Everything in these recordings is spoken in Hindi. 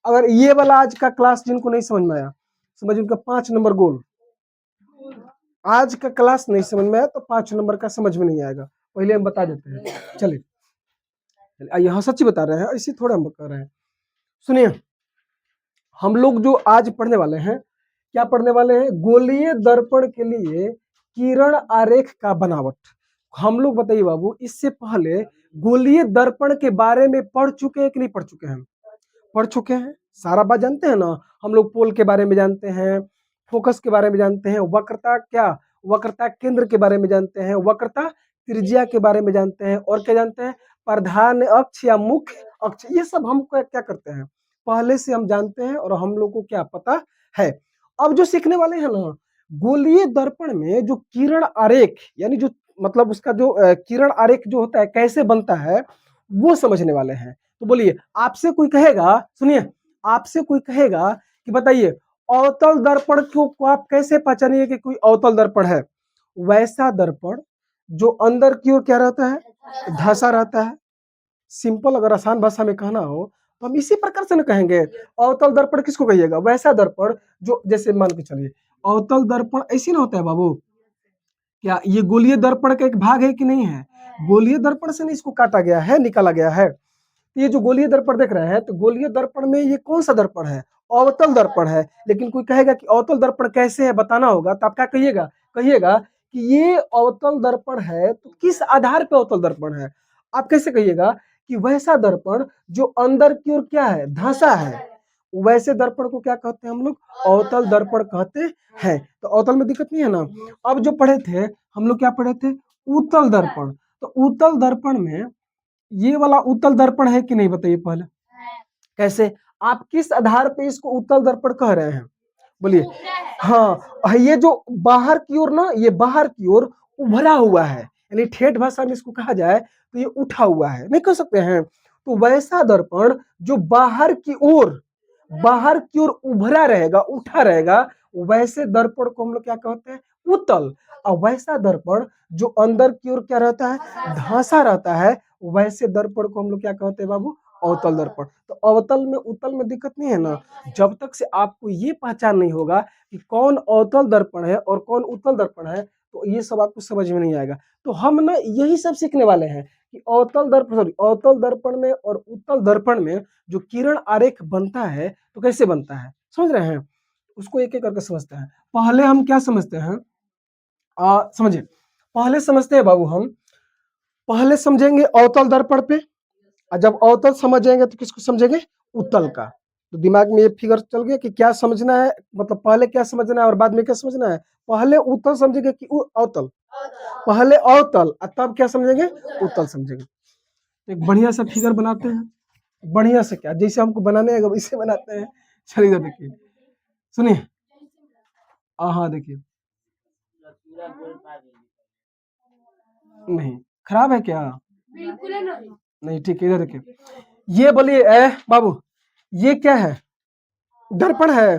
अगर ये वाला आज का क्लास जिनको नहीं समझ में आया, समझ उनका 5 नंबर गोल। आज का क्लास नहीं समझ में आया तो 5 नंबर का समझ में नहीं आएगा, पहले हम बता देते हैं। चलिए यहाँ सच्ची बता रहे हैं, ऐसे थोड़ा हम कर रहे हैं। सुनिए, हम लोग जो आज पढ़ने वाले हैं, क्या पढ़ने वाले हैं? गोलीय दर्पण के लिए किरण आरेख का बनावट। हम लोग बताइए बाबू, इससे पहले गोलीय दर्पण के बारे में पढ़ चुके हैं कि नहीं पढ़ चुके हैं? पढ़ चुके हैं, सारा बात जानते हैं ना। हम लोग पोल के बारे में जानते हैं, फोकस के बारे में जानते हैं, वक्रता क्या, वक्रता केंद्र के बारे में जानते हैं, वक्रता त्रिज्या के बारे में जानते हैं, और क्या जानते हैं? प्रधान अक्ष या मुख्य अक्ष। ये सब हम क्या करते हैं, पहले से हम जानते हैं और हम लोग को क्या पता है। अब जो सीखने वाले हैं ना, गोलीय दर्पण में जो किरण आरेख, यानी जो मतलब उसका जो किरण आरेख जो होता है कैसे बनता है, वो समझने वाले हैं। तो बोलिए, आपसे कोई कहेगा, सुनिए, आपसे कोई कहेगा कि बताइए अवतल दर्पण को आप कैसे पहचानिए कि कोई अवतल दर्पण है? वैसा दर्पण जो अंदर की ओर क्या रहता है, धंसा रहता है। सिंपल अगर आसान भाषा में कहना हो तो हम इसी प्रकार से ना कहेंगे। अवतल दर्पण किसको कहिएगा? वैसा दर्पण जो, जैसे मान के चलिए अवतल दर्पण ऐसी ना होता है बाबू, क्या ये गोलीय दर्पण का एक भाग है कि नहीं है? गोलीय दर्पण से नहीं इसको काटा गया है, निकाला गया है। ये जो गोलीय दर्पण देख रहे हैं, तो गोलीय दर्पण में ये कौन सा दर्पण है? अवतल दर्पण है। लेकिन कोई कहेगा कि अवतल दर्पण कैसे है, बताना होगा, तो आप क्या कहिएगा? कहिएगा कि ये अवतल दर्पण है, तो किस आधार पे अवतल दर्पण है? आप कैसे कहिएगा कि वैसा दर्पण जो अंदर की ओर क्या है, धंसा है, वैसे दर्पण को क्या कहते हैं हम लोग? अवतल दर्पण कहते हैं। तो अवतल में दिक्कत नहीं है ना। अब जो पढ़े थे हम लोग, क्या पढ़े थे? उत्तल दर्पण। तो उत्तल दर्पण में ये वाला उत्तल दर्पण है कि नहीं, बताइए पहले। कैसे, आप किस आधार पे इसको उत्तल दर्पण कह रहे हैं? बोलिए। हाँ, ये जो बाहर की ओर ना, ये बाहर की ओर उभरा हुआ है, यानी ठेठ भाषा में इसको कहा जाए तो ये उठा हुआ है, नहीं कह सकते हैं। तो वैसा दर्पण जो बाहर की ओर उभरा रहेगा, उठा रहेगा, वैसे दर्पण को हम लोग क्या कहते हैं? उत्तल। और वैसा दर्पण जो अंदर की ओर क्या रहता है, धंसा रहता है, वैसे दर्पण को हम लोग क्या कहते हैं बाबू? अवतल दर्पण। तो अवतल में उत्तल में दिक्कत नहीं है ना। जब तक से आपको ये पहचान नहीं होगा कि कौन अवतल दर्पण है और कौन उत्तल दर्पण है, तो ये सब आपको समझ में नहीं आएगा। तो हम ना यही सब सीखने वाले हैं कि अवतल दर्पण में और उत्तल दर्पण में जो किरण आरेख बनता है तो कैसे बनता है, समझ रहे हैं? उसको एक एक करके समझते हैं। पहले हम क्या समझते हैं, समझिए, पहले समझते हैं बाबू, हम पहले समझेंगे अवतल दर्पण पे, और जब अवतल समझ जाएंगे तो किसको समझेंगे? उत्तल का। तो दिमाग में ये फिगर चल गया कि क्या समझना है, मतलब पहले क्या समझना है और बाद में क्या समझना है। पहले उत्तल समझेंगे कि अवतल, पहले अवतल और तब क्या समझेंगे? उत्तल समझेंगे। एक बढ़िया सा फिगर बनाते हैं, बढ़िया से, क्या जैसे हमको बनाने आएगा वैसे बनाते हैं। चलिए देखिए, सुनिए, हाँ देखिए, नहीं खराब है क्या? नहीं, ठीक है, इधर देखिए, ये बोलिए बाबू, ये क्या है? दर्पण है।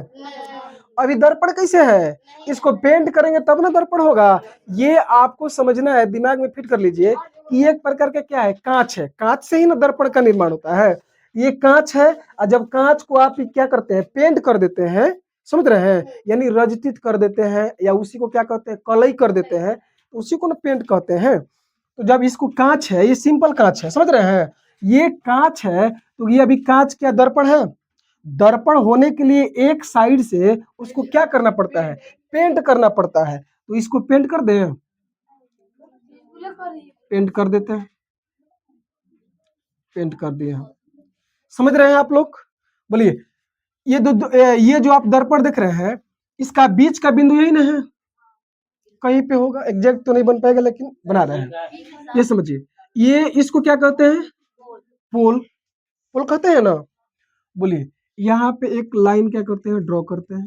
अभी दर्पण कैसे है? इसको पेंट करेंगे तब ना दर्पण होगा। ये आपको समझना है, दिमाग में फिट कर लीजिए कि एक प्रकार का क्या है, कांच है। कांच से ही ना दर्पण का निर्माण होता है। ये कांच है, और जब कांच को आप क्या करते हैं, पेंट कर देते हैं, समझ रहे हैं, यानी रजतित कर देते हैं, या उसी को क्या कहते हैं, कलई कर देते हैं, तो उसी को ना पेंट कहते हैं। तो जब इसको कांच है, ये सिंपल कांच है, समझ रहे हैं, ये कांच है, तो ये अभी कांच क्या दर्पण है? दर्पण होने के लिए एक साइड से उसको क्या करना पड़ता है? पेंट करना पड़ता है। तो इसको पेंट कर दे, पेंट कर देते हैं, पेंट कर दिए हम। समझ रहे हैं आप लोग? बोलिए, ये जो आप दर्पण देख रहे हैं, इसका बीच का बिंदु यही ना है, कहीं पे होगा, एग्जैक्ट तो नहीं बन पाएगा लेकिन बना रहे हैं। ये समझिए, ये इसको क्या कहते हैं? पोल, पोल कहते हैं ना। बोलिए, यहाँ पे एक लाइन क्या करते हैं, ड्रॉ करते हैं।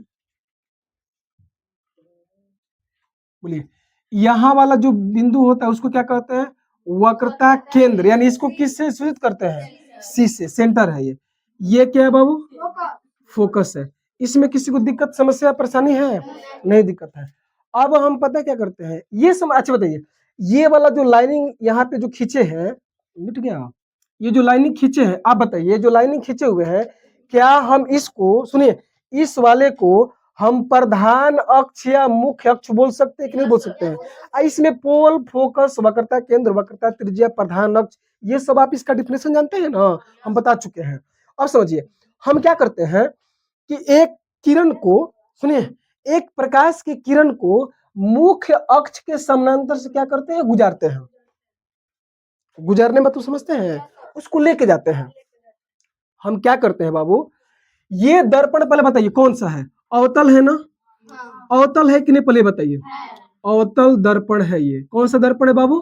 बोलिए, यहाँ वाला जो बिंदु होता है उसको क्या कहते हैं? वक्रता केंद्र, यानी इसको किससे सूचित करते हैं? सी से, सेंटर है ये। ये क्या है बाबू? फोकस है। इसमें किसी को दिक्कत, समस्या, परेशानी है? नहीं दिक्कत है। अब हम पता क्या करते हैं, ये समझ, अच्छा बताइए, ये वाला जो लाइनिंग यहाँ पे जो खींचे हैं, मिट गया, ये जो लाइनिंग खींचे हैं, आप बताइए, जो लाइनिंग खींचे हुए हैं, क्या हम इसको सुनिए, इस वाले को हम प्रधान अक्ष या मुख्य अक्ष बोल सकते हैं कि नहीं बोल सकते हैं? इसमें पोल, फोकस, वक्रता केंद्र, वक्रता त्रिज्या, प्रधान अक्ष, ये सब आप इसका डिफिनेशन जानते हैं ना, हम बता चुके हैं। अब समझिए हम क्या करते हैं कि एक किरण को, सुनिए, एक प्रकाश की किरण को मुख्य अक्ष के समानांतर से क्या करते हैं? गुजारते हैं। गुजारने में तो समझते हैं, उसको लेके जाते हैं। हम क्या करते हैं बाबू, ये दर्पण पहले बताइए कौन सा है? अवतल है ना? अवतल है कि नहीं पहले बताइए। अवतल दर्पण है। ये कौन सा दर्पण है बाबू?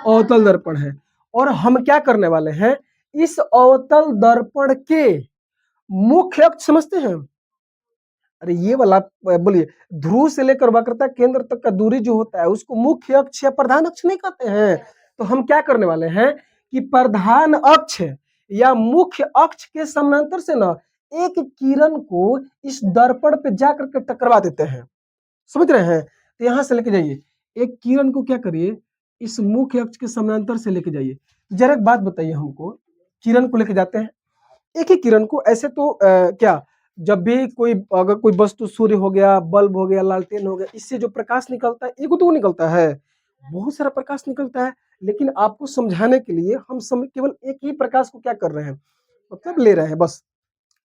अवतल दर्पण है। और हम क्या करने वाले हैं, इस अवतल दर्पण के मुख्य अक्ष समझते हैं? अरे ये वाला बोलिए, ध्रुव से लेकर वक्रता केंद्र तक का दूरी जो होता है उसको मुख्य अक्ष या प्रधान अक्ष नहीं कहते हैं। तो हम क्या करने वाले हैं कि प्रधान अक्ष या मुख्य अक्ष के समानांतर से ना एक किरण को इस दर्पण पे जाकर के टकरा देते हैं। समझ रहे हैं? तो यहां से लेके जाइए, एक किरण को क्या करिए, इस मुख्य अक्ष के समानांतर से लेके जाइए। जरा एक बात बताइए हमको, किरण को लेके जाते हैं, एक ही किरण को ऐसे तो क्या, जब भी कोई, अगर कोई वस्तु, सूर्य हो गया, बल्ब हो गया, लालटेन हो गया, इससे जो प्रकाश निकलता है एक तो निकलता है, बहुत सारा प्रकाश निकलता है। लेकिन आपको समझाने के लिए हम केवल एक ही प्रकाश को क्या कर रहे हैं, मतलब ले रहे हैं बस।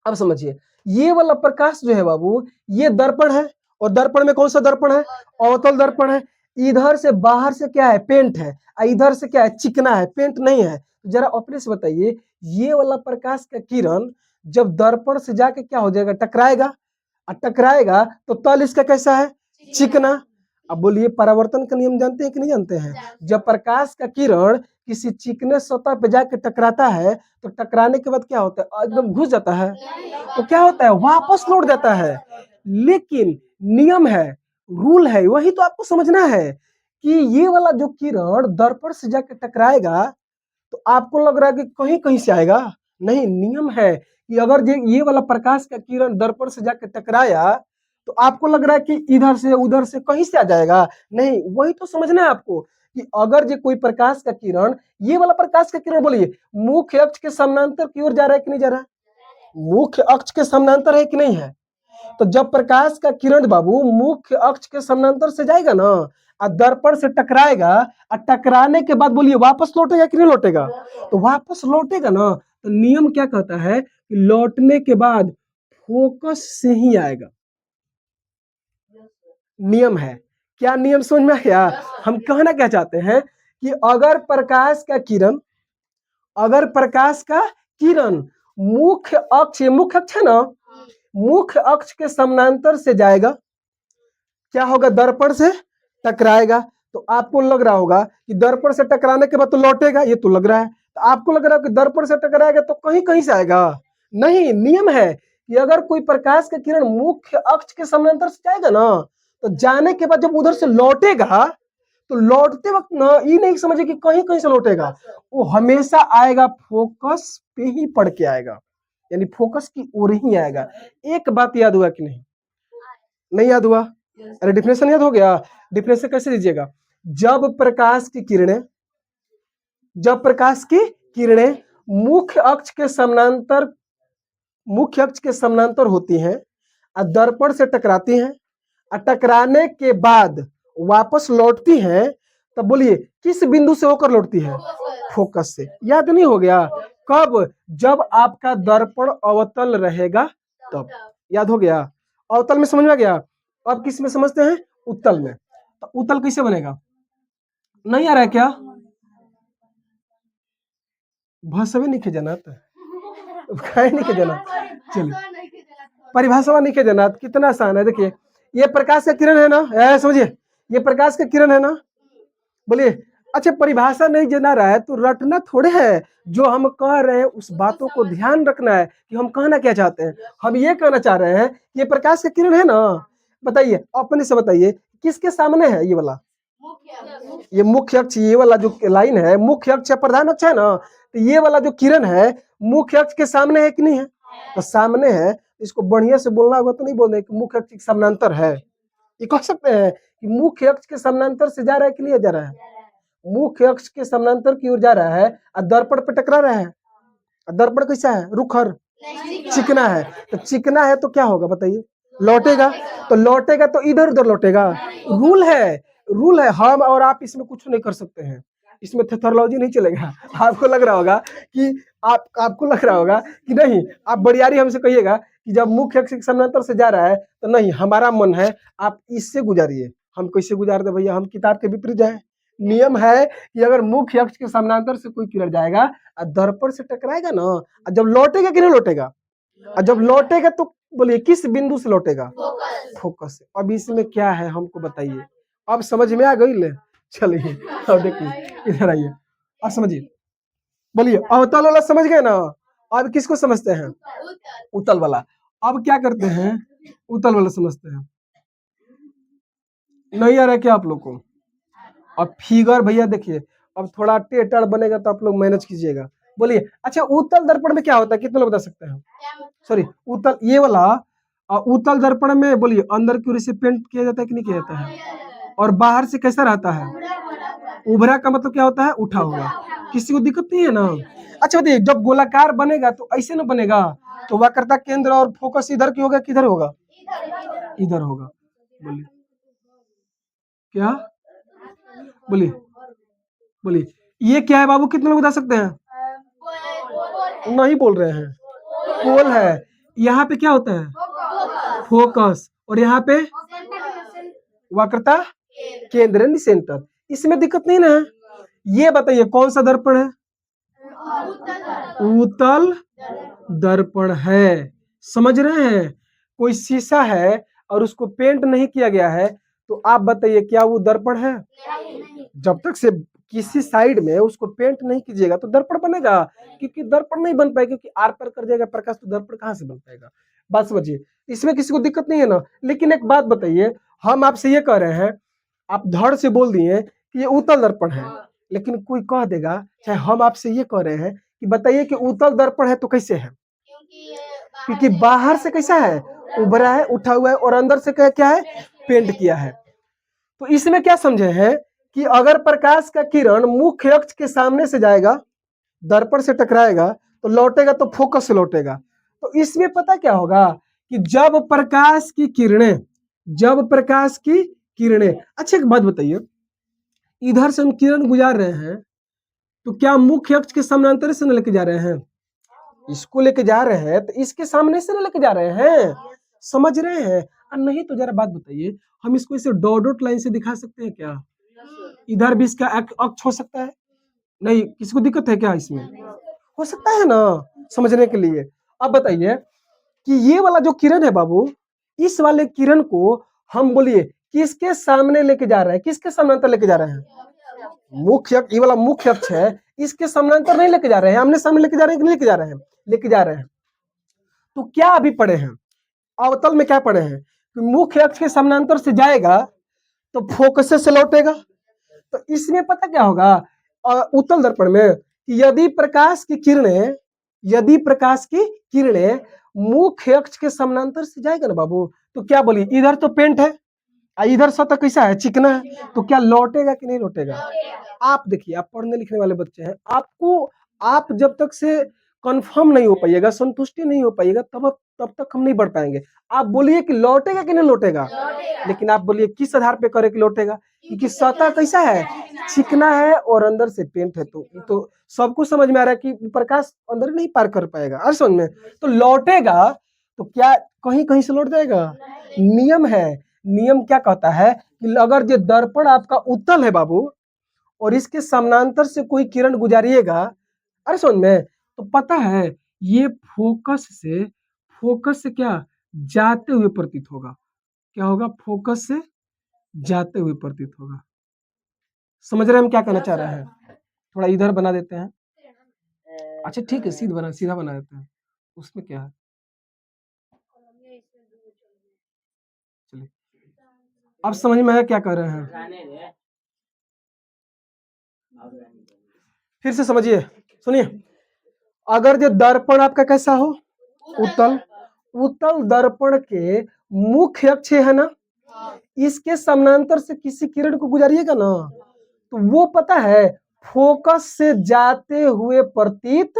अब समझिए, ये वाला प्रकाश जो है बाबू, ये दर्पण है, और दर्पण में कौन सा दर्पण है? अवतल दर्पण है। इधर से बाहर से क्या है? पेंट है। इधर से क्या है? चिकना है, पेंट नहीं है। जरा अपने से बताइए, ये वाला प्रकाश का किरण जब दर्पण से जाके क्या हो जाएगा? टकराएगा, और टकराएगा तो तल इसका कैसा है? चिकना। अब बोलिए, परावर्तन का नियम जानते हैं कि नहीं जानते हैं? जब प्रकाश का किरण किसी चिकने सतह पे जाके टकराता है तो टकराने के बाद क्या होता है? एकदम घुस जाता है, तो क्या होता है? वापस लौट जाता है। लेकिन नियम है, रूल है, वही तो आपको समझना है कि ये वाला जो किरण दर्पण से जाके टकराएगा तो आपको लग रहा है कि कहीं कहीं से आएगा, नहीं, नियम है कि अगर ये वाला प्रकाश का किरण दर्पण से जाके टकराया तो आपको लग रहा है कि इधर से उधर से कहीं से आ जाएगा, नहीं, वही तो समझना है आपको कि अगर ये कोई प्रकाश का किरण, ये वाला प्रकाश का किरण बोलिए मुख्य अक्ष के समानांतर की ओर जा रहा है कि नहीं जा रहा है? मुख्य अक्ष के समानांतर है कि नहीं है? तो जब प्रकाश का किरण बाबू मुख्य अक्ष के समानांतर से जाएगा ना, और दर्पण से टकराएगा, और टकराने के बाद बोलिए वापस लौटेगा कि नहीं लौटेगा? तो वापस लौटेगा ना, तो नियम क्या कहता है कि लौटने के बाद फोकस से ही आएगा। नियम है, क्या नियम समझ में आया? हम कहना क्या चाहते हैं कि अगर प्रकाश का किरण, अगर प्रकाश का किरण मुख्य अक्ष, मुख्य अक्ष है ना, मुख्य अक्ष के समानांतर से जाएगा, क्या होगा? दर्पण से टकराएगा। तो आपको लग रहा होगा कि दर्पण से टकराने के बाद तो लौटेगा, ये तो लग रहा है। तो आपको लग रहा है कि दर्पण से टकराएगा तो कहीं कहीं से आएगा, नहीं, नियम है कि अगर कोई प्रकाश का किरण मुख्य अक्ष के समानांतर से जाएगा ना, तो जाने के बाद जब उधर से लौटेगा तो लौटते वक्त ना ये नहीं समझे कि कहीं कहीं से लौटेगा, वो हमेशा आएगा फोकस पे ही पड़ के आएगा, यानी फोकस की ओर ही आएगा। एक बात याद हुआ कि नहीं? नहीं याद हुआ? अरे डिफिनेशन याद हो गया? डिफिनेशन कैसे दीजिएगा? जब प्रकाश की किरणें, जब प्रकाश की किरणें मुख्य अक्ष के समानांतर, मुख्य अक्ष के समानांतर होती हैं और दर्पण से टकराती हैं और टकराने के बाद वापस लौटती हैं, तब बोलिए किस बिंदु से होकर लौटती है? फोकस से। याद नहीं हो गया? कब? जब आपका दर्पण अवतल रहेगा तब। याद हो गया? अवतल में समझ में आ गया? अब किस में समझते हैं? उत्तल में। तो उत्तल कैसे बनेगा? नहीं आ रहा है क्या? भाषा नहीं खे जाना, नहीं खे जाना, चलिए परिभाषा नहीं खे जाना, कितना आसान है। देखिए, ये प्रकाश का किरण है ना, समझिए, ये प्रकाश का किरण है ना, बोलिए। अच्छा, परिभाषा नहीं जाना रहा है तो रटना थोड़े है, जो हम कह रहे हैं उस बातों को ध्यान रखना है कि हम कहना क्या चाहते हैं। हम ये कहना चाह रहे हैं, ये प्रकाश का किरण है ना, बताइए अपने से बताइए किसके सामने है? ये वाला, ये मुख्य अक्ष, ये वाला जो लाइन है मुख्य अक्ष या प्रधान अक्ष है ना, तो ये वाला जो किरण है मुख्य अक्ष के सामने है कि नहीं है? तो सामने है, इसको बढ़िया से बोलना होगा, तो नहीं बोल रहे कि मुख्य अक्ष के समानांतर है। ये कह सकते हैं कि मुख्य अक्ष के समानांतर से जा रहा है कि नहीं जा रहा है? मुख्य अक्ष के समानांतर की ओर जा रहा है और दर्पण पे टकरा रहा है। दर्पण कैसा है? रुखर, चिकना है, तो चिकना है तो क्या होगा बताइए, लौटेगा। तो लौटेगा तो इधर उधर लौटेगा, रूल है, रूल है। हम और आप इसमें कुछ नहीं कर सकते हैं, इसमें थेथोलॉजी नहीं चलेगा। आपको लग रहा होगा कि आपको लग रहा होगा कि नहीं, आप बरियारी हमसे कहिएगा कि जब मुख्य अक्ष के समानांतर से जा रहा है तो नहीं, हमारा मन है आप इससे गुजारिए। हम कैसे गुजार दे भैया, हम किताब के विपरीत जाए। नियम है कि अगर मुख्य अक्ष के समानांतर से कोई किरण जाएगा और दर्पण से टकराएगा ना, और जब लौटेगा कि नहीं लौटेगा, और जब लौटेगा तो बोलिए किस बिंदु से लौटेगा, फोकस से। अब इसमें क्या है हमको बताइए, अब समझ में आ गई ले। चलिए अब देखिए, इधर आइए, अब समझिए, बोलिए अवतल वाला समझ गए ना। अब किसको समझते हैं, उतल वाला। अब क्या करते हैं, उतल वाला समझते हैं। नहीं आ रहा है क्या आप लोग को? अब फिगर भैया देखिए, अब थोड़ा टेढ़ बनेगा तो आप लोग मैनेज कीजिएगा। बोलिए अच्छा, उत्तल दर्पण में क्या होता है, कितने लोग बता सकते हैं? सॉरी, उत्तल ये वाला उत्तल दर्पण में बोलिए अंदर की ओर से पेंट किया जाता है कि नहीं किया जाता है, और बाहर से कैसा रहता है, उभरा का मतलब क्या होता है, उठा हुआ। किसी को दिक्कत नहीं है ना? अच्छा बताइए, जब गोलाकार बनेगा तो ऐसे ना बनेगा, तो वक्रता केंद्र और फोकस इधर की होगा किधर होगा, इधर होगा। बोलिए क्या, बोलिए बोलिए, ये क्या है बाबू, कितने लोग बता सकते हैं? नहीं बोल रहे हैं, पोल है। यहाँ पे क्या होता है, फोकस, और यहाँ पे वक्रता केंद्र यानी सेंटर। इसमें दिक्कत नहीं ना है। ये बताइए कौन सा दर्पण है, उत्तल दर्पण है। समझ रहे हैं? कोई शीशा है और उसको पेंट नहीं किया गया है, तो आप बताइए क्या वो दर्पण है? जब तक से किसी साइड में उसको पेंट नहीं कीजिएगा तो दर्पण बनेगा, क्योंकि दर्पण नहीं बन पाएगा, क्योंकि आर पार कर जाएगा प्रकाश, तो दर्पण कहां से बन पाएगा? बात समझिए, इसमें किसी को दिक्कत नहीं है ना। लेकिन एक बात बताइए, हम आपसे ये कह रहे हैं, आप धड़ से बोल दिए कि ये उत्तल दर्पण है, लेकिन कोई कह देगा, चाहे हम आपसे ये कह रहे हैं कि बताइए कि उत्तल दर्पण है तो कैसे है, क्योंकि बाहर से कैसा है, उभरा है, उठा हुआ है, और अंदर से क्या है, पेंट किया है। तो इसमें क्या समझे हैं कि अगर प्रकाश का किरण मुख्य अक्ष के सामने से जाएगा, दर्पण से टकराएगा, तो लौटेगा तो फोकस से लौटेगा। तो इसमें पता क्या होगा कि जब प्रकाश की किरणें, अच्छा एक बात बताइए, इधर से हम किरण गुजार रहे हैं तो क्या मुख्य अक्ष के समानांतर से न लेके जा रहे हैं? इसको लेके जा रहे हैं तो इसके सामने से न लेके जा रहे हैं। समझ रहे हैं? और नहीं तो जरा बात बताइए, हम इसको इसे डॉट डॉट लाइन से दिखा सकते हैं क्या? इधर भी इसका अक्ष हो सकता है, नहीं किसी को दिक्कत है क्या इसमें? हो सकता है ना, समझने के लिए। अब बताइए कि ये वाला जो किरण है बाबू, इस वाले किरण को हम बोलिए किसके सामने लेके जा रहे हैं, किसके समानांतर लेके जा रहे हैं? मुख्य, ये वाला मुख्य अक्ष है, इसके समानांतर नहीं लेके जा रहे हैं, आमने सामने लेके जा रहे हैं कि नहीं लेके जा रहे हैं? लेके जा रहे हैं। तो क्या अभी पढ़े हैं, अवतल में क्या पढ़े हैं कि मुख्य अक्ष के समानांतर से जाएगा तो फोकस से लौटेगा। तो इसमें पता क्या होगा उत्तल दर्पण में, कि यदि प्रकाश की किरणें मुख्य अक्ष के समानांतर से जाएगा ना बाबू, तो क्या बोलिए, इधर तो पेंट है, इधर सतह कैसा है, चिकना है, तो क्या लौटेगा कि नहीं लौटेगा? आप देखिए, आप पढ़ने लिखने वाले बच्चे हैं, आप जब तक से कंफर्म नहीं हो पाइएगा, संतुष्टि नहीं हो पाइएगा, तब तक हम नहीं बढ़ पाएंगे। आप बोलिए कि लौटेगा कि नहीं लौटेगा, लेकिन आप बोलिए किस आधार पे करे कि लौटेगा, क्योंकि सतह कैसा है, चिकना है और अंदर से पेंट है। तो सबको समझ में आ रहा है कि प्रकाश अंदर नहीं पार कर पाएगा, और समझ में, तो लौटेगा तो क्या कहीं कहीं से लौट जाएगा? नियम है, नियम क्या कहता है कि अगर जो दर्पण आपका उत्तल है बाबू, और इसके समानांतर से कोई किरण गुजारिएगा, अरे समझ में, तो पता है ये फोकस से क्या जाते हुए प्रतीत होगा, क्या होगा, फोकस से जाते हुए प्रतीत होगा। समझ रहे हैं हम क्या कहना चाह रहे हैं? थोड़ा इधर बना देते हैं, अच्छा ठीक है, सीधा बना देते हैं, उसमें क्या है, चलिए अब समझ में आया क्या कर रहे हैं? फिर से समझिए, सुनिए, अगर जो दर्पण आपका कैसा हो, उत्तल दर्पण के मुख्य अक्ष है ना, इसके समानांतर से किसी किरण को गुजारिएगा ना, तो वो पता है फोकस से जाते हुए प्रतीत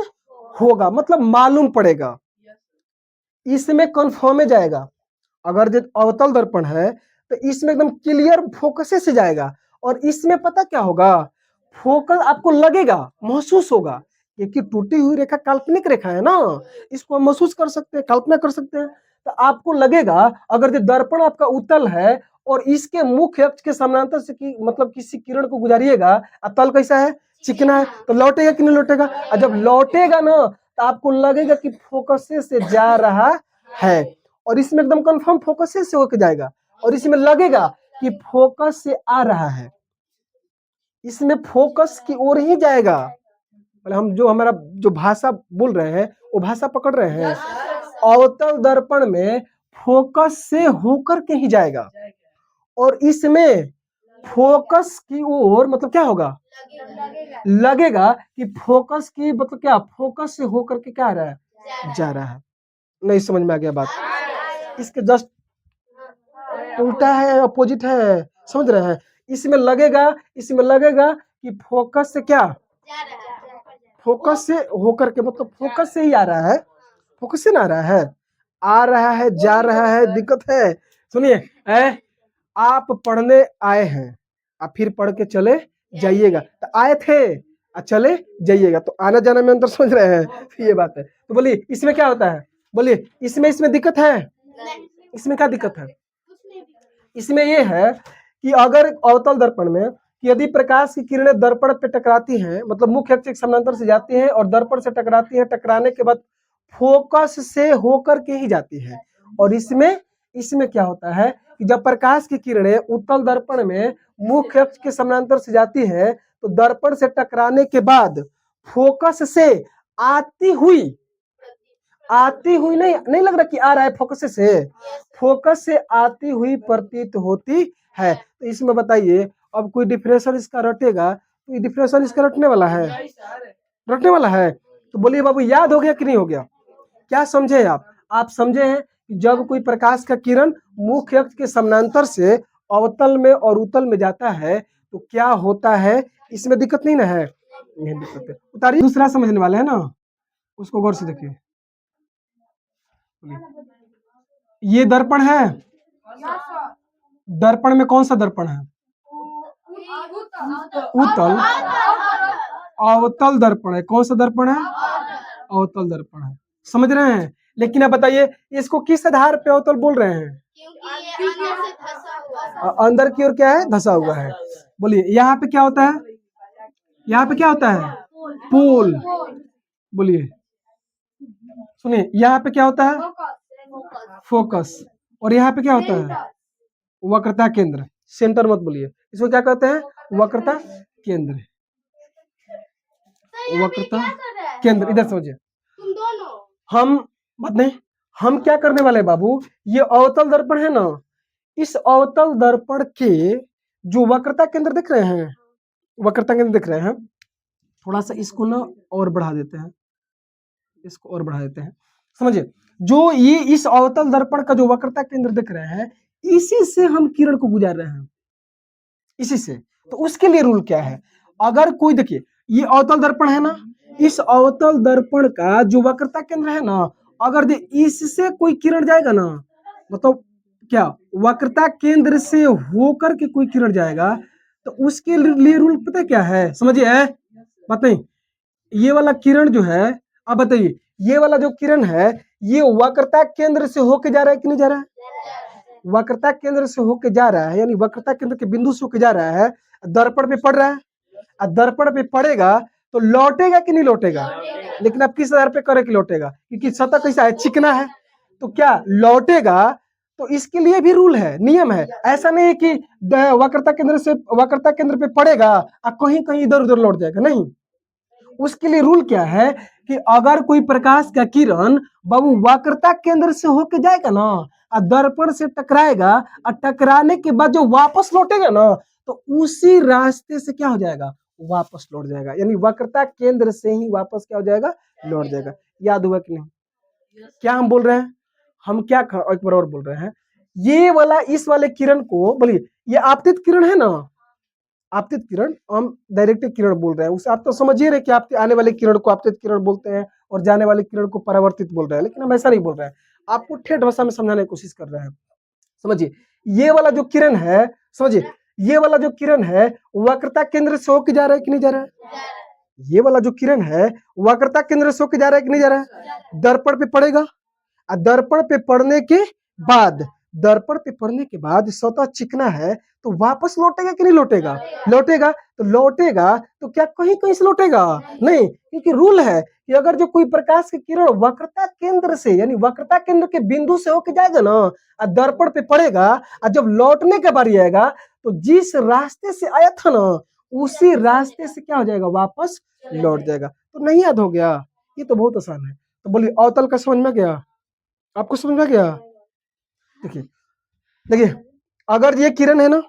होगा, मतलब मालूम पड़ेगा। इसमें कन्फर्म में जाएगा। अगर जो अवतल दर्पण है तो इसमें एकदम क्लियर फोकस से जाएगा, और इसमें पता क्या होगा, फोकस आपको लगेगा, महसूस होगा, क्योंकि टूटी हुई रेखा काल्पनिक रेखा है ना, इसको हम महसूस कर सकते हैं, कल्पना कर सकते हैं। तो आपको लगेगा अगर जो दर्पण आपका उत्तल है और इसके मुख्य अक्ष के समानांतर से मतलब किसी किरण को गुजारिएगा, तल कैसा है, चिकना है, तो लौटेगा कि नहीं लौटेगा, और जब लौटेगा ना तो आपको लगेगा कि फोकस से जा रहा है, और इसमें एकदम कंफर्म फोकस से होकर जाएगा, और इसमें लगेगा कि फोकस से आ रहा है, इसमें फोकस की ओर ही जाएगा। मतलब हम जो हमारा जो भाषा बोल रहे हैं वो भाषा पकड़ रहे हैं। अवतल दर्पण में फोकस से होकर के ही जाएगा, और इसमें फोकस की ओर मतलब क्या होगा, लगेगा कि फोकस की मतलब क्या, फोकस से होकर के क्या आ रहा है, जा रहा है। नहीं समझ में आ गया बात? इसके जस्ट उल्टा है, अपोजिट है, समझ रहे हैं? इसमें लगेगा कि फोकस से क्या, फोकस से होकर के मतलब फोकस से ही आ रहा है, फोकस से ना आ रहा है, आ रहा है, जा रहा है, दिक्कत है। सुनिए, आप पढ़ने आए हैं, आप फिर पढ़ के चले जाइएगा, तो आए थे चले जाइएगा, तो आना जाना में अंतर समझ रहे हैं, ये बात है। तो बोलिए इसमें क्या होता है, बोलिए इसमें दिक्कत है, इसमें क्या दिक्कत है? इसमें यह है कि अगर अवतल दर्पण में यदि प्रकाश की किरणें दर्पण पे टकराती हैं, मतलब मुख्य अक्ष के समानांतर से जाती हैं और दर्पण से टकराती हैं, टकराने के बाद फोकस से होकर के ही जाती है, और इसमें क्या होता है कि जब प्रकाश की किरणें उत्तल दर्पण में मुख्य अक्ष के समानांतर से जाती है तो दर्पण से टकराने के बाद फोकस से आती हुई नहीं लग रहा कि आ रहा है, फोकस से आती हुई प्रतीत होती है। तो इसमें बताइए अब कोई डिफरेंशियल इसका रटेगा, तो डिफरेंशियल इसका रटने वाला है। तो बोलिए बाबू याद हो गया कि नहीं हो गया? क्या समझे आप समझे हैं कि जब कोई प्रकाश का किरण मुख्य अक्ष के समानांतर से अवतल में और उत्तल में जाता है तो क्या होता है, इसमें दिक्कत नहीं ना है? नहीं दिक्कत है। उतारिए, दूसरा समझने वाले है ना, उसको गौर से देखिए। ये दर्पण है, दर्पण में कौन सा दर्पण है, उत्तल, अवतल दर्पण है। कौन सा दर्पण है, अवतल दर्पण है, समझ रहे हैं? लेकिन अब बताइए इसको किस आधार पे अवतल बोल रहे हैं? अंदर की ओर क्या है, धसा हुआ है। बोलिए यहाँ पे क्या होता है, यहाँ पे क्या होता है, पोल। बोलिए सुनिए यहाँ पे क्या होता है, फोकस, और यहाँ पे क्या होता है, वक्रता केंद्र। सेंटर मत बोलिए, इसको क्या कहते हैं, वक्रता केंद्र, वक्रता केंद्र। इधर समझिए, हम बात नहीं, हम क्या करने वाले बाबू, ये अवतल दर्पण है ना, इस अवतल दर्पण के जो वक्रता केंद्र दिख रहे हैं, वक्रता केंद्र दिख रहे हैं, थोड़ा सा इसको ना और बढ़ा देते हैं, इसको और बढ़ा देते हैं, समझिए। जो ये इस अवतल दर्पण का जो वक्रता केंद्र दिख रहे हैं, इसी से हम किरण को गुजार रहे हैं, इसी से। तो उसके लिए रूल क्या है, अगर कोई देखिए ये अवतल दर्पण है ना, इस अवतल दर्पण का जो वक्रता केंद्र है ना, अगर इससे कोई किरण जाएगा ना, मतलब क्या वक्रता केंद्र से होकर के कोई किरण जाएगा, तो उसके लिए रूल पता क्या है, समझिए। बताइए ये वाला किरण जो है, अब बताइए ये वाला जो किरण है ये वक्रता केंद्र से होके जा रहा है कि नहीं जा रहा है? वक्रता केंद्र से होके जा रहा है, यानी वक्रता केंद्र के बिंदु से होके जा रहा है, दर्पण पे पड़ रहा है, दर्पण पे पड़ेगा तो लौटेगा कि नहीं लौटेगा? लेकिन आप किस आधार पे करे कि लौटेगा, क्योंकि सतह कैसा है, चिकना है, तो क्या लौटेगा। तो इसके लिए भी रूल है, नियम है, ऐसा नहीं है कि वक्रता केंद्र पे पड़ेगा और कहीं कहीं इधर उधर लौट जाएगा, नहीं। उसके लिए रूल क्या है कि अगर कोई प्रकाश का किरण बाबू वक्रता केंद्र से होके जाएगा ना, दर्पण से टकराएगा, और टकराने के बाद जो वापस लौटेगा ना, तो उसी रास्ते से क्या हो जाएगा, वापस लौट जाएगा, यानी वक्रता केंद्र से ही वापस क्या हो जाएगा, लौट जाएगा। याद हुआ कि नहीं? क्या हम बोल रहे हैं, हम क्या एक बार और बोल रहे हैं, ये वाला इस वाले किरण को बोलिए, ये आपतित किरण है ना, आपतित किरण, हम डायरेक्ट किरण बोल रहे हैं, उसे आप तो समझिए रहे कि आप आने वाले किरण को आपतित किरण बोलते हैं और जाने वाले किरण को परावर्तित बोल रहे हैं, लेकिन हम ऐसा नहीं बोल रहे हैं, आपको ठेठ भाषा में समझाने की कोशिश कर रहे हैं। समझिए, ये वाला जो किरण है, समझिए ये वाला जो किरण है वक्रता केंद्र से होके जा रहा है कि नहीं जा रहा है? ये वाला जो किरण है वक्रता केंद्र से होके जा रहा है कि नहीं जा रहा है? दर्पण पे पड़ेगा और दर्पण पे पड़ने के बाद, दर्पण पे पड़ने के बाद स्वतः चिकना है तो वापस लौटेगा कि नहीं लौटेगा? लौटेगा। तो लौटेगा तो क्या कहीं कहीं से लौटेगा? नहीं, क्योंकि रूल है कि अगर जो कोई प्रकाश की किरण वक्रता केंद्र से यानी वक्रता केंद्र के बिंदु से होके जाएगा ना और दर्पण पे पड़ेगा और जब लौटने का बारी आएगा तो जिस रास्ते से आया था ना उसी रास्ते से क्या हो जाएगा? वापस लौट जाएगा। तो नहीं याद हो गया? ये तो बहुत आसान है। तो बोलिए अवतल का समझ में गया? आपको समझ में गया? देखिए देखिए, अगर ये किरण है ना,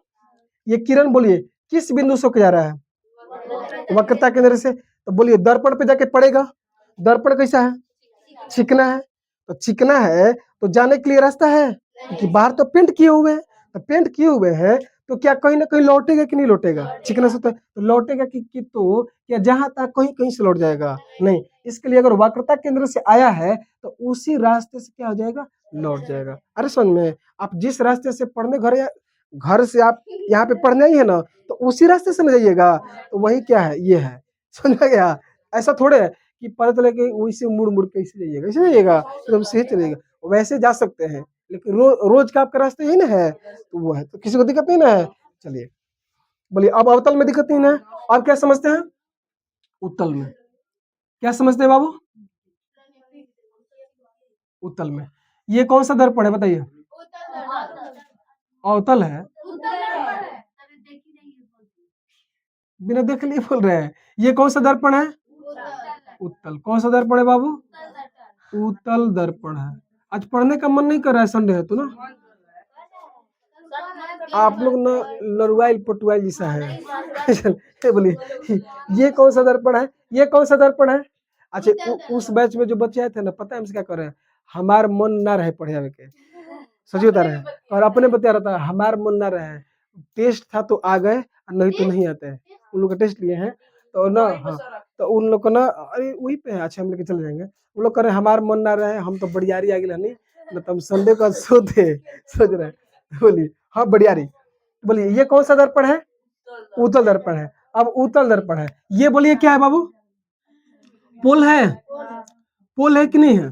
ये किरण बोलिए किस बिंदु से होके जा रहा है? वक्रता केंद्र से। तो बोलिए दर्पण पे जाके पड़ेगा। दर्पण कैसा है? चिकना है। तो चिकना है तो जाने के लिए रास्ता है, क्योंकि बाहर तो पेंट किए हुए हैं। तो पेंट किए हुए हैं तो क्या कहीं ना कहीं लौटेगा कि नहीं लौटेगा? चिकना से तो लौटेगा कि तो क्या जहां तक कहीं कहीं से लौट जाएगा? नहीं। इसके लिए अगर वक्रता केंद्र से आया है तो उसी रास्ते से क्या हो जाएगा? लौट जाएगा। अरे समझ में, आप जिस रास्ते से पढ़ने घर से आप यहाँ पे पढ़ने ही है ना तो उसी रास्ते से न जाइएगा। तो वही क्या है? ये है। समझ में गया? ऐसा थोड़े है कि पता चले कि वैसे मुड़ के ऐसे जाइएगा, ऐसे जाइएगा एकदम सही चलेगा। वैसे जा सकते हैं लेकिन रोज का आपका रास्ता यही ना है, तो वो है, तो किसी को दिक्कत नहीं ना है। चलिए बोलिए अब अवतल में दिक्कत नहीं ना? आप क्या समझते हैं? उत्तल में क्या समझते हैं बाबू? उत्तल में ये कौन सा दर्पण है बताइए? अवतल है। बिना देख लिए बोल रहे हैं। ये कौन सा दर्पण है? उत्तल। कौन सा दर्पण है बाबू? उत्तल दर्पण है। आज पढ़ने का मन नहीं कर रहा है, संडे है तो ना आप लोग ना लरुआइल पटुआइल जैसा है। बोलिए ये कौन सा दर्पण है? ये कौन सा दर्पण है? अच्छा उस बैच में जो बच्चे आए थे ना, पता है हमसे क्या कर रहे हैं? हमार मन ना रहे पढ़े आवे के, सच बता रहे हैं। और अपने बता रहा था हमार मन ना रहे, टेस्ट था तो आ गए नहीं तो नहीं आते हैं। उन लोग का टेस्ट लिए हैं तो ना, हाँ तो उन लोग को ना अरे वही पे है। अच्छा हम लेके चले जाएंगे। उन लोग कह रहे हमार मन ना रहे, हम तो बड़ियारी आ गए नहीं ना, तो हम संडे का सोते सोच रहे हैं। बोलिए हाँ बड़ियारी। बोलिए ये कौन सा दर्पण है? उत्तल दर्पण है। अब उत्तल दर्पण है, ये बोलिए क्या है बाबू? पोल है। पोल है कि नहीं है?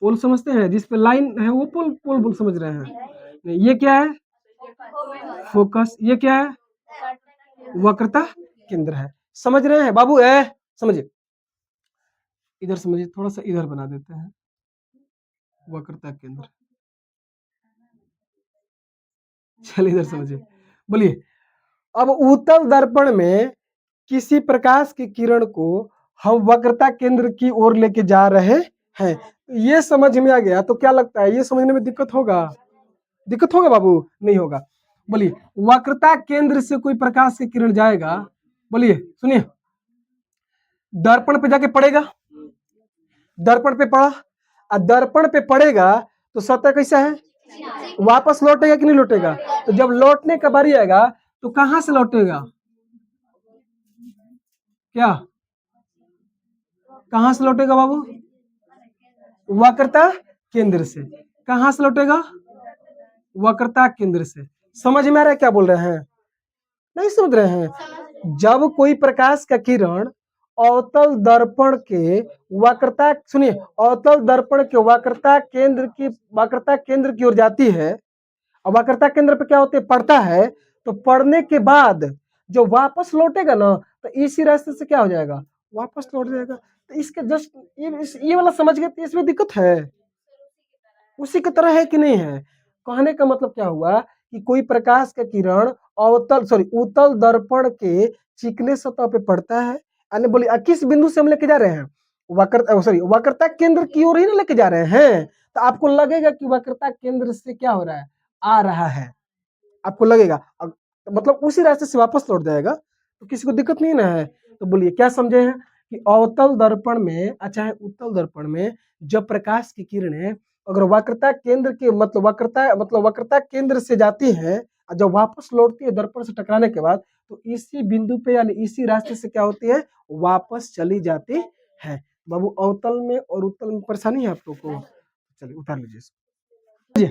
पोल समझते हैं, जिस पे लाइन है वो पोल पोल बोल समझ रहे हैं? नहीं, ये क्या है? फोकस। ये क्या है? वक्रता केंद्र है। समझ रहे हैं बाबू? समझिए, इधर समझिए, थोड़ा सा इधर बना देते हैं वक्रता केंद्र। चलिए इधर समझिए। बोलिए अब उत्तल दर्पण में किसी प्रकाश की किरण को हम वक्रता केंद्र की ओर लेके जा रहे हैं। ये समझ में आ गया तो क्या लगता है ये समझने में दिक्कत होगा? दिक्कत होगा बाबू? नहीं होगा। बोलिए वक्रता केंद्र से कोई प्रकाश की किरण जाएगा, बोलिए सुनिए, दर्पण पे जाके पड़ेगा। दर्पण पे पड़ा और दर्पण पे पड़ेगा तो सतह कैसा है? वापस लौटेगा कि नहीं लौटेगा? तो जब लौटने का बारी आएगा तो कहां से लौटेगा? क्या कहां से लौटेगा बाबू? वक्रता केंद्र से। कहां से लौटेगा? वक्रता केंद्र से। समझ में आ रहा है क्या बोल रहे हैं? नहीं समझ रहे हैं? जब कोई प्रकाश का किरण अवतल दर्पण के वक्रता, सुनिए, अवतल दर्पण के वक्रता केंद्र की ओर जाती है और वक्रता केंद्र पे क्या होते है? पड़ता है। तो पड़ने के बाद जो वापस लौटेगा ना तो इसी रास्ते से क्या हो जाएगा? वापस लौट जाएगा। तो इसके जस्ट ये वाला समझ गए तो इसमें दिक्कत है? उसी की तरह है कि नहीं है? कहने का मतलब क्या हुआ कि कोई प्रकाश का किरण उत्तल दर्पण के चिकने सतह पे पड़ता है। अन्य बोलिए किस बिंदु से हम लेके जा रहे हैं? वक्रता केंद्र की ओर ही ना लेके जा रहे हैं। तो आपको लगेगा कि वक्रता केंद्र से क्या हो रहा है? आ रहा है। आपको लगेगा मतलब उसी रास्ते से वापस लौट जाएगा। तो किसी को दिक्कत नहीं ना है? तो बोलिए क्या समझे हैं कि अवतल दर्पण में चाहे उत्तल दर्पण में जब प्रकाश की किरणें अगर वक्रता केंद्र के वक्रता केंद्र से जाती है और जब वापस लौटती है दर्पण से टकराने के बाद तो इसी बिंदु पे यानी इसी रास्ते से क्या होती है? वापस चली जाती है। बाबू अवतल में और उत्तल में परेशानी है आप लोग को? चलिए उतार लीजिए इसको। जी,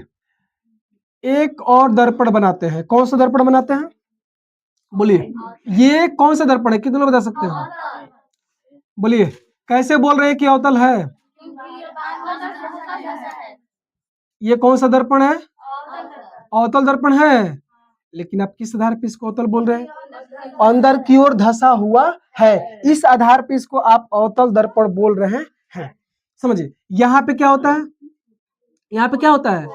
एक और दर्पण बनाते हैं। कौन सा दर्पण बनाते हैं? बोलिए, ये कौन सा दर्पण है? कितने लोग बता सकते हैं? बोलिए, कैसे बोल रहे हैं कि अवतल है? ये कौन सा दर्पण है? अवतल दर्पण है। लेकिन आप किस आधार पे इसको अवतल बोल रहे हैं? अंदर की ओर धंसा हुआ है, इस आधार पे इसको आप अवतल दर्पण बोल रहे हैं। समझिए, यहाँ पे क्या होता है? यहाँ पे क्या होता है?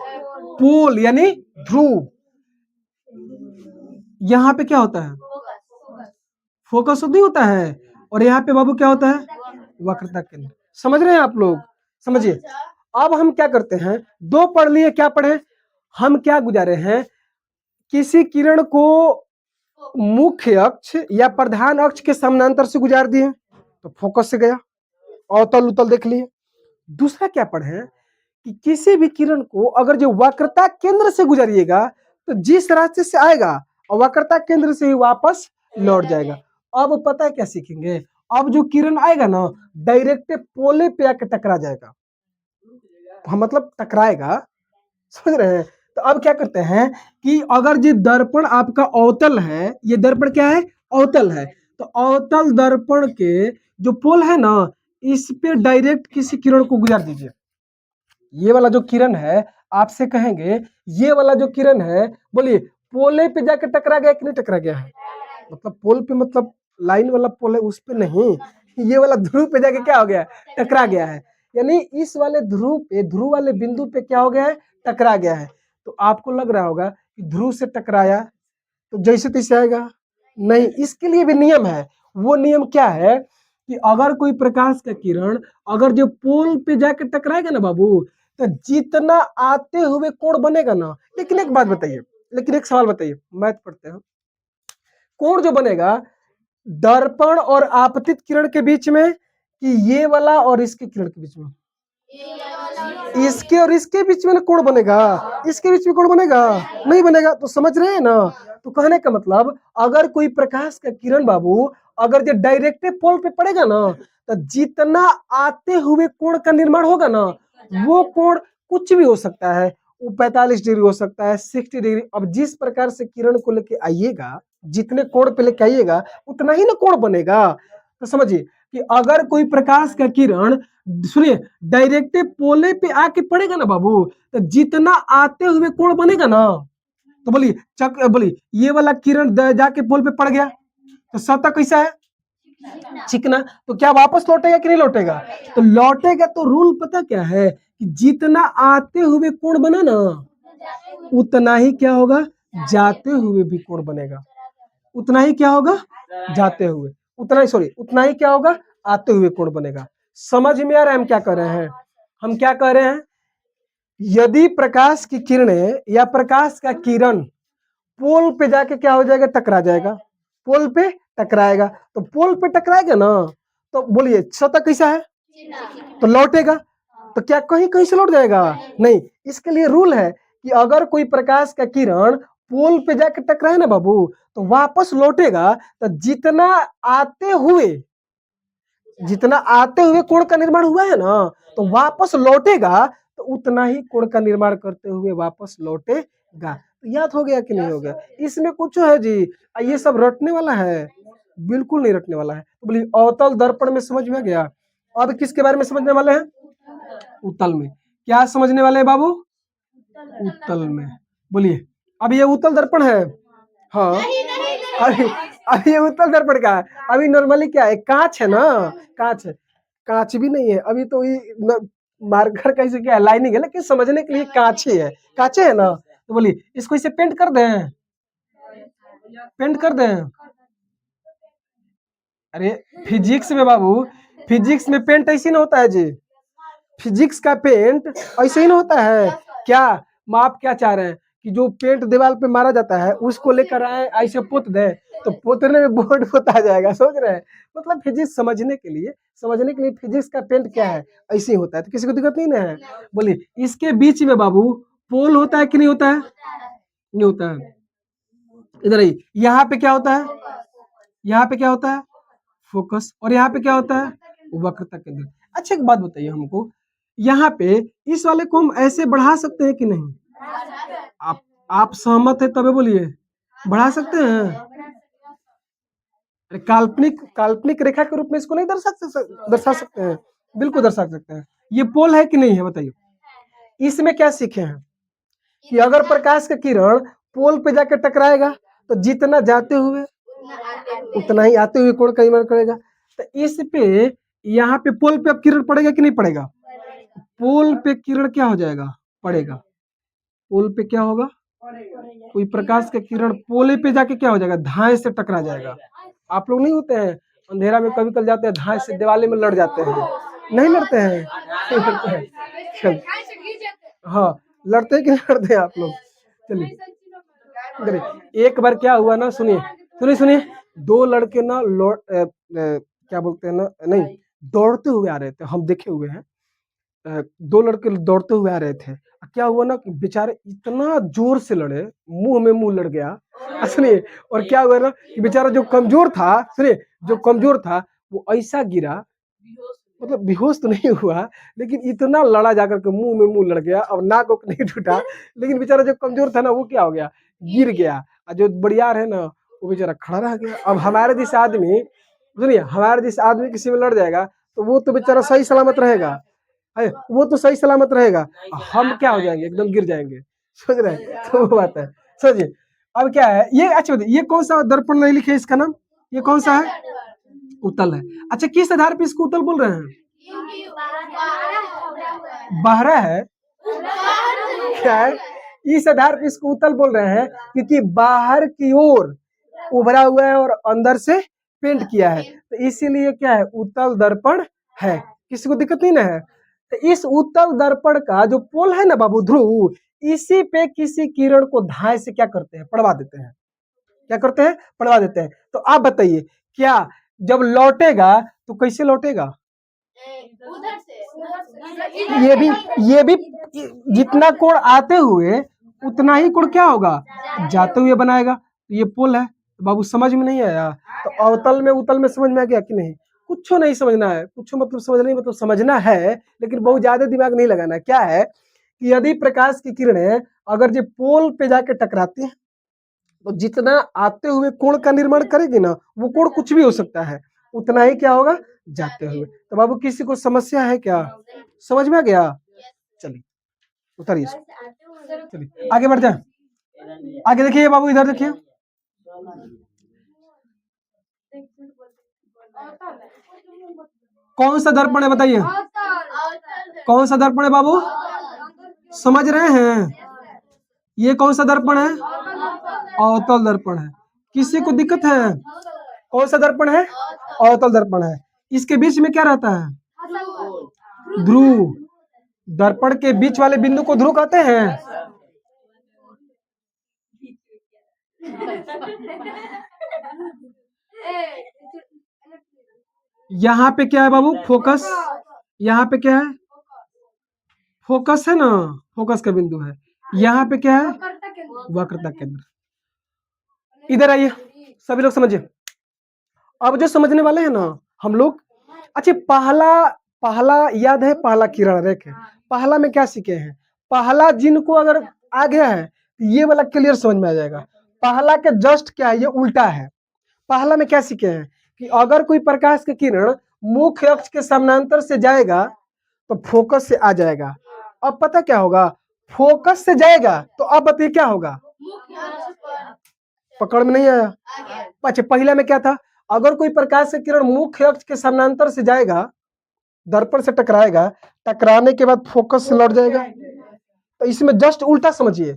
पोल यानी ध्रुव। यहाँ पे क्या होता है? फोकस नहीं होता है। और यहाँ पे बाबू क्या होता है? वक्रता केंद्र। समझ रहे हैं आप लोग? समझिए, अब हम क्या करते हैं, दो पढ़ लिए, क्या पढ़े हम? क्या गुजारे हैं? किसी किरण को मुख्य अक्ष या प्रधान अक्ष के समानांतर से गुजार दिए तो फोकस से गया, अवतल उतल देख लिए। दूसरा क्या पढ़े कि किसी भी किरण को अगर जो वक्रता केंद्र से गुजरिएगा तो जिस रास्ते से आएगा और वक्रता केंद्र से ही वापस लौट जाएगा। अब पता है क्या सीखेंगे? अब जो किरण आएगा ना, डायरेक्ट पोले पे आके टकरा जाएगा। हम मतलब टकराएगा, समझ रहे हैं? तो अब क्या करते हैं कि अगर ये दर्पण आपका अवतल है, ये दर्पण क्या है? अवतल है। तो अवतल दर्पण के जो पोल है ना, इस पे डायरेक्ट किसी किरण को गुजार दीजिए। ये वाला जो किरण है, आपसे कहेंगे ये वाला जो किरण है, बोलिए पोले पे जाके टकरा गया कि नहीं टकरा गया है? मतलब पोल पे मतलब लाइन वाला पोल है उस पे नहीं, ये वाला ध्रुव पे जाके क्या हो गया? टकरा गया है। यानी इस वाले ध्रुव पे, ध्रुव वाले बिंदु पे क्या हो गया है? टकरा गया है। तो आपको लग रहा होगा कि ध्रुव से टकराया तो जैसे तैसे आएगा? नहीं, इसके लिए भी नियम है। वो नियम क्या है कि अगर कोई प्रकाश का किरण अगर जो पोल पे जाके टकराएगा ना बाबू, तो जितना आते हुए कोण बनेगा ना, लेकिन एक बात बताइए, लेकिन एक सवाल बताइए, मैथ पढ़ते हैं, कोण जो बनेगा दर्पण और आपतित किरण के बीच में कि ये वाला और इसके किरण के बीच में? इसके और इसके बीच में कोण बनेगा। इसके बीच में कोण बनेगा? नहीं बनेगा। तो समझ रहे हैं ना? तो कहने का मतलब अगर कोई प्रकाश का किरण बाबू अगर जो डायरेक्ट पोल पे पड़ेगा ना, तो जितना आते हुए कोण का निर्माण होगा ना, वो कोण कुछ भी हो सकता है। वो 45 डिग्री हो सकता है, 60 डिग्री। अब जिस प्रकार से किरण को लेके आइएगा, जितने कोण पे लेके आइएगा उतना ही ना कोण बनेगा। तो समझिए कि अगर कोई प्रकाश का किरण, सुनिए, डायरेक्ट पोले पे आके पड़ेगा ना बाबू, तो जितना आते हुए कोण बनेगा ना, तो बोलिए बोलिए ये वाला किरण जाके पोल पे पड़ गया तो सतह कैसा है? चिकना। तो क्या वापस लौटेगा कि नहीं लौटेगा? तो लौटेगा। तो रूल पता क्या है कि जितना आते हुए कोण बना ना, उतना ही क्या होगा? जाते हुए भी कोण बनेगा। उतना ही क्या होगा? जाते हुए। उतना ही, सॉरी, उतना ही क्या होगा? आते हुए कोण बनेगा। समझ में आ रहा है हम क्या कर रहे हैं? हम क्या कह रहे हैं? यदि प्रकाश की किरणें या प्रकाश का किरण पोल पे जाके क्या हो जाएगा? टकरा जाएगा। पोल पे टकराएगा। तो पोल पे टकराएगा ना, तो बोलिए सतह कैसा है? तो लौटेगा। तो क्या कहीं कहीं से लौट जाएगा? नहीं। इसके लिए रूल है कि अगर कोई प्रकाश का किरण पोल पे जाके टकराए ना बाबू, तो वापस लौटेगा। तो जितना आते हुए कोण का निर्माण हुआ है ना, तो वापस लौटेगा। तो उतना ही कोण का निर्माण करते हुए वापस लौटेगा। तो याद हो गया कि नहीं हो गया? इसमें कुछ है जी? ये सब रटने वाला है? बिल्कुल नहीं रटने वाला है। तो बोलिए अवतल दर्पण में समझ में आ गया। अब किसके बारे में समझने वाले हैं? उत्तल में। क्या समझने वाले हैं बाबू? उत्तल में। बोलिए, अब ये उत्तल दर्पण है। हाँ, अभी अभी ये उत्तल दर्पण का है। अभी नॉर्मली क्या है? कांच है ना, कांच है। कांच भी नहीं है अभी तो, ये मार्कर कैसे क्या है, लाइनिंग है, लेकिन समझने के लिए कांच ही है। कांचे है ना। तो बोलिए इसको इसे पेंट कर दें, पेंट कर दें। अरे फिजिक्स में बाबू, फिजिक्स में पेंट ऐसे ना होता है जी। फिजिक्स का पेंट ऐसे ही ना होता है क्या? आप क्या चाह रहे हैं कि जो पेंट दीवार पे मारा जाता है उसको लेकर आए ऐसे पोत दे, तो पोतने में बोर्ड पोता जाएगा? सोच रहे हैं? मतलब फिजिक्स समझने के लिए फिजिक्स का पेंट क्या है, ऐसे ही होता है। तो किसी को दिक्कत नहीं ना है? बोलिए इसके बीच में बाबू पोल होता है कि नहीं होता है? नहीं होता है। इधर ही यहाँ पे क्या होता है? यहाँ पे क्या होता है? फोकस। और यहाँ पे क्या होता है? वक्रता केंद्र। अच्छा एक बात बताइए हमको, यहाँ पे इस वाले को हम ऐसे बढ़ा सकते हैं कि नहीं? आप सहमत है तबे बोलिए, बढ़ा सकते हैं? अरे काल्पनिक काल्पनिक रेखा के रूप में इसको नहीं दर्शा सकते हैं, बिल्कुल दर्शा सकते हैं। ये पोल है कि नहीं है बताइए। इसमें क्या सीखे हैं कि अगर प्रकाश का किरण पोल पे जाकर टकराएगा तो जितना जाते हुए उतना ही आते हुए कोण का निर्माण करेगा। तो इस पे यहाँ पे पोल पे अब किरण पड़ेगा कि नहीं पड़ेगा? पोल पे किरण क्या हो जाएगा? पड़ेगा। पोल पे क्या होगा? कोई प्रकाश का किरण पोले पे जाके क्या हो जाएगा? धाए से टकरा जाएगा। आप लोग नहीं होते हैं अंधेरा में कभी कल जाते हैं धाए से दिवाली में लड़ जाते हैं, नहीं लड़ते हैं? नहीं लड़ते हैं। चल हाँ, लड़ते हैं कि नहीं लड़ते हैं आप लोग? चलिए एक बार क्या हुआ ना, सुनिए सुनिए सुनिए, दो लड़के ना क्या बोलते हैं ना, नहीं दौड़ते हुए आ रहे थे, हम देखे हुए हैं। दो लड़के दौड़ते हुए आ रहे थे, क्या हुआ ना कि बेचारे इतना जोर से लड़े, मुंह में मुंह लड़ गया। सुनिए, और क्या हुआ ना कि बेचारा जो कमजोर था, सुनिए जो कमजोर था वो ऐसा गिरा, मतलब बेहोश तो नहीं हुआ लेकिन इतना लड़ा जाकर के मुंह में मुंह लड़ गया, अब नाक को नहीं टूटा, लेकिन बेचारा जो कमजोर था ना वो क्या हो गया? गिर गया। और जो बड़ियार है ना वो बेचारा खड़ा रह गया। अब हमारे जैसे आदमी, सुनिए हमारे जैसे आदमी किसी में लड़ जाएगा तो वो तो बेचारा सही सलामत रहेगा, है वो तो सही सलामत रहेगा, हम क्या हो जाएंगे? एकदम गिर जाएंगे। समझ रहे हैं? तो वो बात है। समझिए अब क्या है ये, अच्छा बताइए ये कौन सा दर्पण नहीं लिखे इसका नाम, ये कौन सा है? उत्तल है। अच्छा किस आधार पे इसको उत्तल बोल रहे हैं? बहरा है, क्या है? इस आधार पे इसको उत्तल बोल रहे हैं क्योंकि बाहर की ओर उभरा हुआ है और अंदर से पेंट किया है, तो इसीलिए क्या है? उत्तल दर्पण है। किसी को दिक्कत नहीं ना है? तो इस उत्तल दर्पण का जो पोल है ना बाबू ध्रुव, इसी पे किसी किरण को धाए से क्या करते हैं? पड़वा देते हैं। क्या करते हैं? पड़वा देते हैं। तो आप बताइए क्या जब लौटेगा तो कैसे लौटेगा? ये भी जितना कोण आते हुए उतना ही कोण क्या होगा? जाते हुए बनाएगा। ये पोल है। तो बाबू समझ में नहीं आया? तो अवतल में उत्तल में समझ में आ गया कि नहीं? कुछ नहीं समझना है, कुछ मतलब समझना नहीं, मतलब समझना है लेकिन बहुत ज्यादा दिमाग नहीं लगाना है। क्या है कि यदि प्रकाश की किरणें अगर जो पोल पे जाके टकराती हैं तो जितना आते हुए कोण का निर्माण करेगी ना, वो कोण कुछ भी हो सकता है, उतना ही क्या होगा? जाते हुए। तो बाबू किसी को समस्या है क्या? समझ में आ गया? चलिए उतारिए इसको। चलिए आगे बढ़ जाए। आगे देखिए बाबू, इधर देखिए। कौन सा दर्पण है बताइए? कौन सा दर्पण है बाबू? समझ रहे हैं? ये कौन सा दर्पण है? अवतल दर्पण है। किसी को दिक्कत है? कौन सा दर्पण है? अवतल दर्पण है। इसके बीच में क्या रहता है? ध्रुव। दर्पण के बीच वाले बिंदु को ध्रुव कहते हैं। यहाँ पे क्या है बाबू? फोकस। यहाँ पे क्या है? फोकस है ना, फोकस का बिंदु है। यहाँ पे क्या है? वक्रता केंद्र। इधर आइए सभी लोग समझिए। अब जो समझने वाले हैं ना हम लोग, अच्छा पहला याद है? पहला किरण रेखा, पहला में क्या सीखे हैं? पहला जिनको अगर आ गया है ये वाला क्लियर समझ में आ जाएगा। पहला के जस्ट क्या है? ये उल्टा है। पहला में क्या सीखे हैं कि अगर कोई प्रकाश की किरण मुख्य अक्ष के समानांतर से जाएगा तो फोकस से आ जाएगा। अब पता क्या होगा? फोकस से जाएगा तो अब बताइए क्या होगा? पकड़ में नहीं आया? अच्छा पहला में क्या था? अगर कोई प्रकाश की किरण मुख्य अक्ष के समानांतर से जाएगा, दर्पण से टकराएगा, टकराने के बाद फोकस से लौट जाएगा। तो इसमें जस्ट उल्टा समझिए,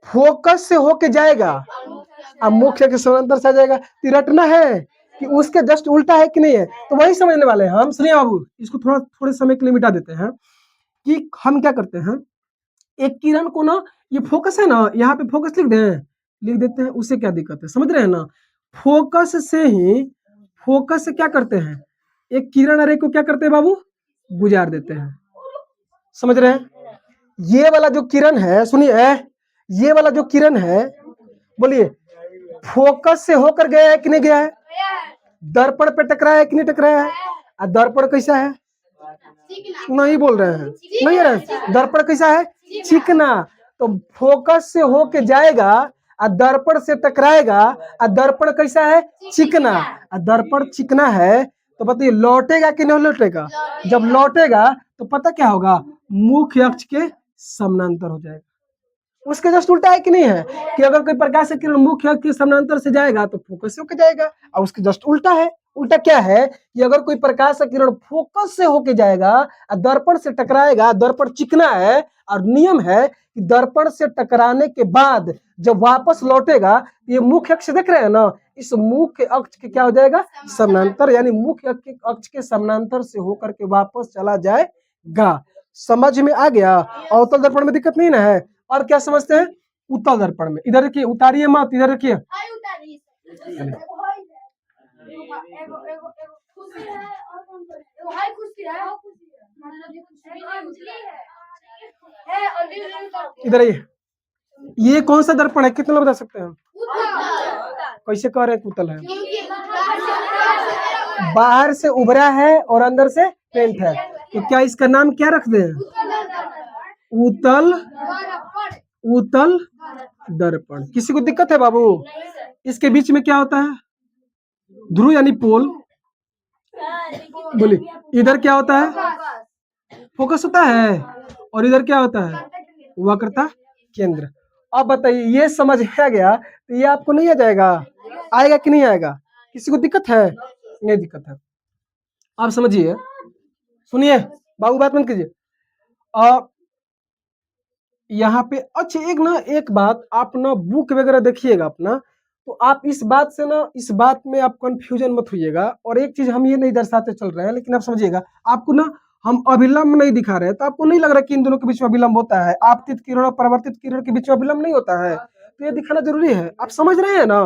फोकस से होके जाएगा अब मुख्य के समानांतर से आ जाएगा। तो रटना है कि उसके जस्ट उल्टा है कि नहीं है, तो वही समझने वाले हैं हम। सुनिए बाबू, इसको थोड़े समय के लिए मिटा देते हैं कि हम क्या करते हैं। एक किरण को ना, ये फोकस है ना, यहाँ पे फोकस लिख देते हैं, उससे क्या दिक्कत है? समझ रहे हैं ना? फोकस से क्या करते हैं? एक किरण अरे को क्या करते हैं बाबू? गुजार देते हैं। समझ रहे हैं? ये वाला जो किरण है, सुनिए ये वाला जो किरण है, बोलिए फोकस से होकर गया है कि नहीं गया है? दर्पण पे टकराया है कि नहीं टकराया है? दर्पण कैसा है? नहीं बोल रहे हैं, नहीं है रहे। दर्पण कैसा है? चिकना। तो फोकस से होके जाएगा और दर्पण से टकराएगा और दर्पण कैसा है? चिकना। और दर्पण चिकना है तो बताइए लौटेगा कि नहीं लौटेगा? जब लौटेगा तो पता क्या होगा? मुख्य अक्ष के समानांतर हो जाएगा। उसके जस्ट उल्टा है कि नहीं है कि अगर कोई प्रकाश से किरण मुख्य अक्ष के समानांतर से जाएगा तो फोकस से होके जाएगा, और उसके जस्ट उल्टा है। उल्टा क्या है कि अगर कोई प्रकाश का किरण फोकस से होके जाएगा और दर्पण से टकराएगा, दर्पण चिकना है और नियम है कि दर्पण से टकराने के बाद जब वापस लौटेगा ये मुख्य अक्ष देख रहे हैं ना, इस मुख्य अक्ष के क्या हो जाएगा? समानांतर, यानी मुख्य अक्ष के समानांतर से होकर के वापस चला जाएगा। समझ में आ गया? अवतल दर्पण में दिक्कत नहीं ना है। और क्या समझते हैं? उत्तल दर्पण में इधर रखिए, उतारिए मत, इधर रखिए। इधर आइए। ये कौन सा दर्पण है? कितने लोग बता सकते हैं? कैसे कह रहे हैं उत्तल है? बाहर से उभरा है और अंदर से पेंट है, तो क्या इसका नाम क्या रख दें? उत्तल, उत्तल दर्पण। किसी को दिक्कत है बाबू? इसके बीच में क्या होता है? ध्रुव यानी पोल। बोलिए इधर क्या होता है? फोकस होता है, और इधर क्या होता है? वक्रता केंद्र। अब बताइए ये समझ आ गया तो ये आपको नहीं आ जाएगा? आएगा कि नहीं आएगा? किसी को दिक्कत है? नहीं दिक्कत है। आप समझिए, सुनिए बाबू, बात मत कीजिए। यहाँ पे अच्छा एक बात आप ना बुक वगैरह देखिएगा अपना, तो आप इस बात से ना, इस बात में आप कंफ्यूजन मत होइएगा। और एक चीज हम ये नहीं दर्शाते चल रहे हैं, लेकिन आप समझिएगा, आपको ना हम अभिलंब नहीं दिखा रहे हैं तो आपको नहीं लग रहा कि इन दोनों के बीच में अभिलंब होता है। आपतित किरण और परावर्तित किरण के बीच में अभिलंब नहीं होता है, तो ये दिखाना जरूरी है। आप समझ रहे हैं ना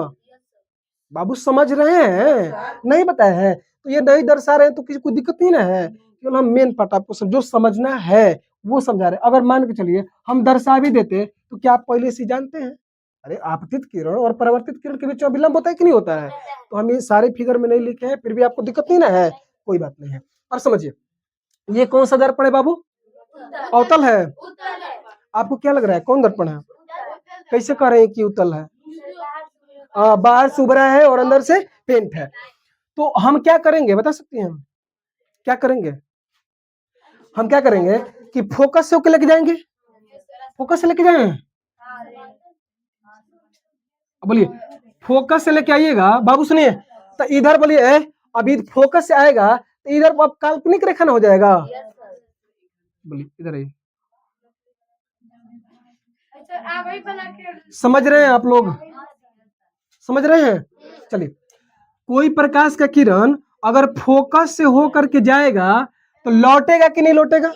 बाबू? समझ रहे हैं? नहीं बताए हैं तो ये नहीं दर्शा रहे हैं तो किसी को दिक्कत नहीं ना है। केवल हम मेन पार्ट आपको जो समझना है वो समझा रहे। अगर मान के चलिए हम दर्शा भी देते तो क्या आप पहले से जानते हैं? अरे आपतित किरण और परावर्तित किरण के बीच में अभिलंब होता है कि नहीं होता है? तो हम ये सारे फिगर में नहीं लिखे हैं, फिर भी आपको दिक्कत नहीं ना है, कोई बात नहीं है। और समझिए ये कौन सा दर्पण है बाबू? अवतल है। आपको क्या लग रहा है कौन दर्पण है? कैसे कह रहे हैं कि उत्तल है? बाहर से उभरा है और अंदर से पेंट है। तो हम क्या करेंगे बता सकती हैं? हम क्या करेंगे? हम क्या करेंगे कि फोकस से होकर लेके जाएंगे। फोकस से लेके जाए, बोलिए फोकस से लेके आइएगा बाबू। सुनिए तो इधर बोलिए, अभी फोकस से आएगा तो इधर अब काल्पनिक रेखा ना हो जाएगा। बोलिए इधर आइए। समझ रहे हैं आप लोग? समझ रहे हैं? चलिए, कोई प्रकाश का किरण अगर फोकस से हो करके जाएगा तो लौटेगा कि नहीं लौटेगा?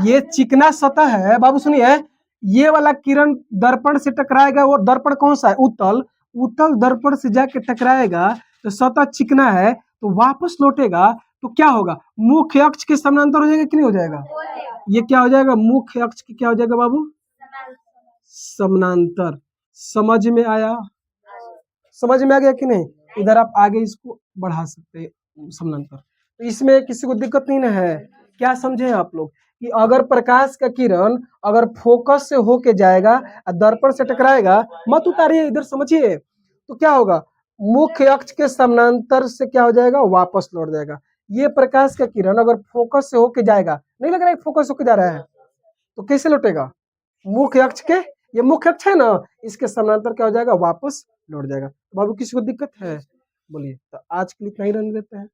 ये चिकना सतह है बाबू। सुनिए ये वाला किरण दर्पण से टकराएगा, वो दर्पण कौन सा है? उत्तल। उत्तल दर्पण से जाके टकराएगा तो सतह चिकना है, तो वापस लौटेगा तो क्या होगा? मुख्य अक्ष के समानांतर हो जाएगा कि नहीं हो जाएगा? ये क्या हो जाएगा? मुख्य अक्ष की क्या हो जाएगा बाबू? समानांतर। समझ में आया? समझ में आ गया कि नहीं? इधर आप आगे इसको बढ़ा सकते हैं समानांतर, तो इसमें किसी को दिक्कत नहीं ना है। क्या समझे आप लोग कि अगर प्रकाश का किरण अगर फोकस से होके जाएगा और दर्पण से टकराएगा, मत उतारिए, इधर समझिए, तो क्या होगा? मुख्य अक्ष के समानांतर से क्या हो जाएगा? वापस लौट जाएगा। ये प्रकाश का किरण अगर फोकस से होके जाएगा, नहीं लग रहा है फोकस होके जा रहा है, तो कैसे लौटेगा? मुख्य अक्ष के, ये मुख्य अक्ष है ना, इसके समानांतर क्या हो जाएगा? वापस लौट जाएगा। बाबू किसी को दिक्कत है? बोलिए। तो आज के लिए इतना ही रहने देते हैं।